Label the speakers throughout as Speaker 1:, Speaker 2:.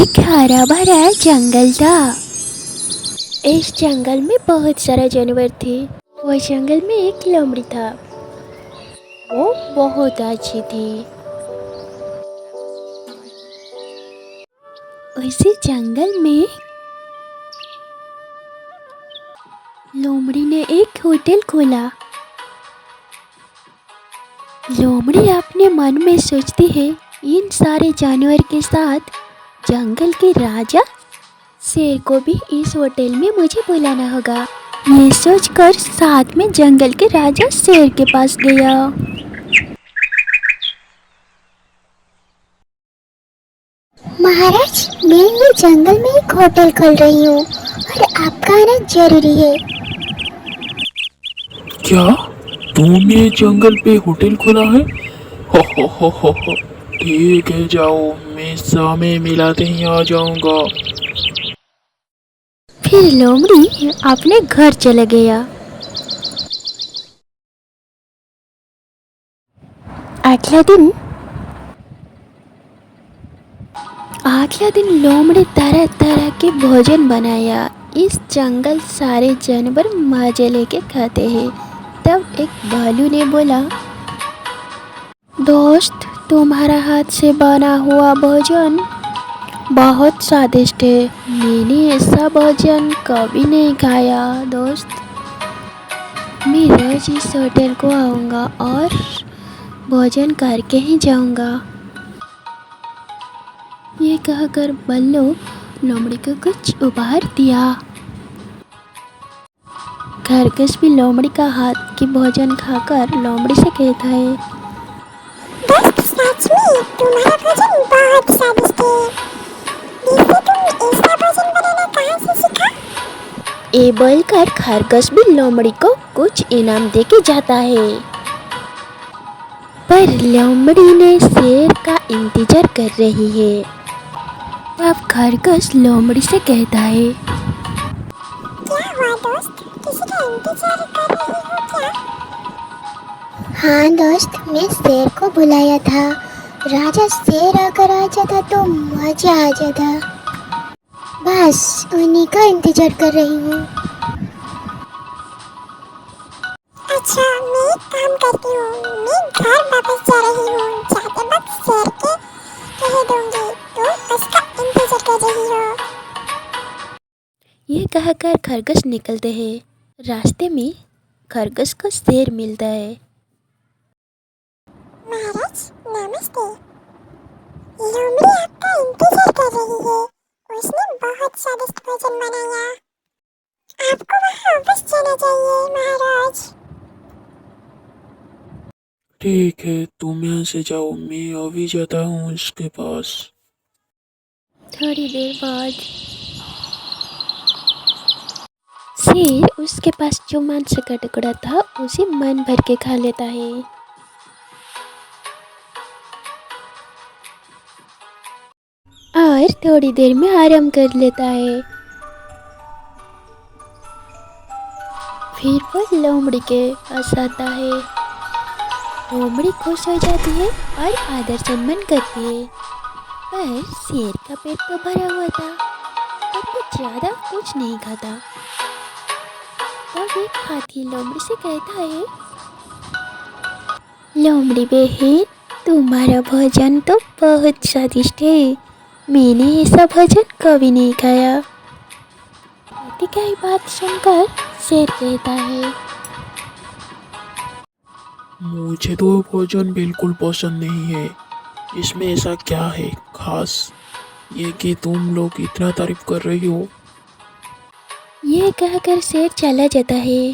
Speaker 1: एक हरा भरा जंगल था। इस जंगल में बहुत सारा जानवर थे। वो जंगल में एक लोमड़ी था। वो बहुत अच्छी थी। उसी जंगल में लोमड़ी ने एक होटल खोला। लोमड़ी अपने मन में सोचती है, इन सारे जानवर के साथ जंगल के राजा शेर को भी इस होटल में मुझे बुलाना होगा। ये सोचकर साथ में जंगल के राजा शेर के पास गया।
Speaker 2: महाराज, मैं ये जंगल में एक होटल खोल रही हूँ और आपका आना जरूरी है।
Speaker 3: क्या तुमने जंगल पे होटल खोला है? हो। ठीक है, जाओ, मैं समय मिलाते ही आ जाऊंगा।
Speaker 1: फिर लोमड़ी अपने घर चला गया। अगला दिन लोमड़ी तरह तरह के भोजन बनाया। इस जंगल सारे जानवर मजे लेके खाते हैं। तब एक भालू ने बोला, दोस्त, तुम्हारा हाथ से बना हुआ भोजन बहुत स्वादिष्ट है। मैंने ऐसा भोजन कभी नहीं खाया दोस्त। मैं रोज इस होटल को आऊँगा और भोजन करके ही जाऊँगा। ये कहकर बल्लू लोमड़ी को कुछ उपहार दिया। खरगोश भी लोमड़ी का हाथ की भोजन खाकर लोमड़ी से कहता है,
Speaker 2: दोस्त, सच में तुम्हारा भोजन बहुत स्वादिष्ट है। वैसे तुम ऐसा भोजन बनाना कहाँ से सीखा?
Speaker 1: ये बोलकर खरगोश भी लोमड़ी को कुछ इनाम देके जाता है। पर लोमड़ी ने शेर का इंतजार कर रही है। तब खरगोश लोमड़ी से कहता है,
Speaker 2: क्या हुआ दोस्त, किसी का इंतजार कर रही हो क्या? हाँ दोस्त, मैं शेर को बुलाया था। राजा शेर अगर आ जाता तो मजा आ जाता। बस उन्हीं का इंतजार कर रही हूँ। अच्छा, मैं एक काम करती हूँ, मैं घर वापस जा रही हूँ। जाते वक्त शेर के कह दूंगी तुम उसका इंतजार कर रही हो।
Speaker 1: ये कहकर खरगोश निकलते हैं। रास्ते में खरगोश को शेर मिलता है।
Speaker 2: महाराज नमस्ते, लोमड़ी आपका इंतजार कर रही है। उसने बहुत स्वादिष्ट भोजन बनाया। आपको वहाँ वापस जाना चाहिए महाराज।
Speaker 3: ठीक है, तुम यहाँ से जाओ, मैं अभी जाता हूँ उसके पास।
Speaker 1: थोड़ी देर बाद शेर उसके पास जो मांस का टुकड़ा था उसे मन भर के खा लेता है। और थोड़ी देर में आराम कर लेता है। फिर वो लोमड़ी के पास आता है। लोमड़ी खुश हो जाती है और आदर सम्मान करती है। पर शेर का पेट तो भरा हुआ था और वो ज्यादा कुछ नहीं खाता। तब एक हाथी लोमड़ी से कहता है, लोमड़ी बहन, तुम्हारा भोजन तो बहुत स्वादिष्ट है। मैंने ऐसा भोजन कभी नहीं खाया। हाथी का ये बात सुनकर शेर कहता है,
Speaker 3: मुझे तो भोजन बिल्कुल पसंद नहीं है। इसमें ऐसा क्या है खास, ये कि तुम लोग इतना तारीफ कर रही हो?
Speaker 1: ये कहकर शेर चला जाता है।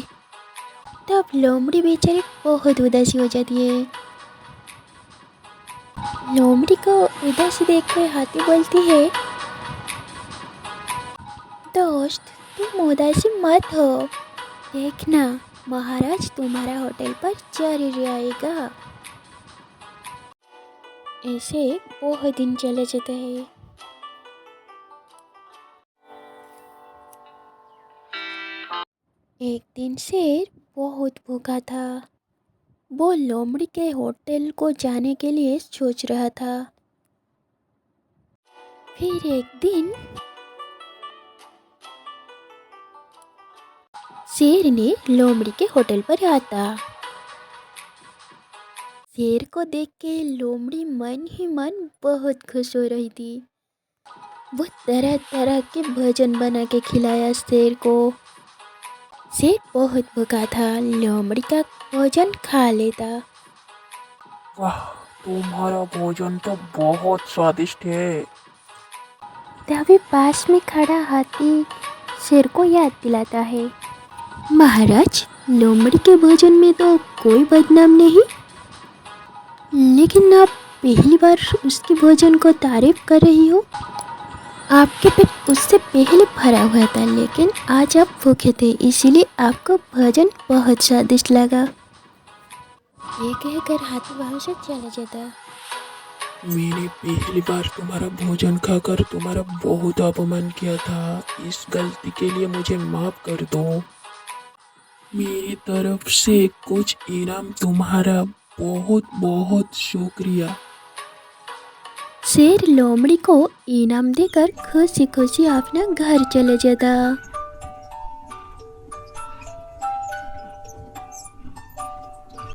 Speaker 1: तब लोमड़ी बेचारी बहुत उदासी हो जाती है। लोमड़ी को उदासी देखकर हाथी बोलती है, दोस्त, तुम उदासी मत हो। देखना, महाराज तुम्हारा होटल पर जरूर आएगा। ऐसे बहुत दिन चले जाते हैं। एक दिन शेर बहुत भूखा था। वो लोमड़ी के होटल को जाने के लिए सोच रहा था। फिर एक दिन शेर ने लोमड़ी के होटल पर आता। शेर को देख के लोमड़ी मन ही मन बहुत खुश हो रही थी। वो तरह तरह के भोजन बना के खिलाया शेर को। शेर बहुत भूखा था, लोमड़ी का भोजन खा लेता।
Speaker 3: वाह, तुम्हारा भोजन तो बहुत स्वादिष्ट है।
Speaker 1: तभी पास में खड़ा हाथी शेर को याद दिलाता है, महाराज, लोमड़ी के भोजन में तो कोई बदनाम नहीं, लेकिन आप पहली बार उसके भोजन को तारीफ कर रही हो। आपके पेट उससे पहले भरा हुआ था, लेकिन आज आप भूखे थे, इसीलिए आपको भोजन बहुत स्वादिष्ट लगा। ये कहकर हाथी वहाँ से चला जाता।
Speaker 3: मैंने पहली बार तुम्हारा भोजन खाकर तुम्हारा बहुत अपमान किया था। इस गलती के लिए मुझे माफ कर दो। मेरी तरफ से कुछ इनाम तुम्हारा बहुत बहुत शुक्रिया।
Speaker 1: शेर लोमड़ी को इनाम देकर खुशी खुशी अपना घर चले जाता।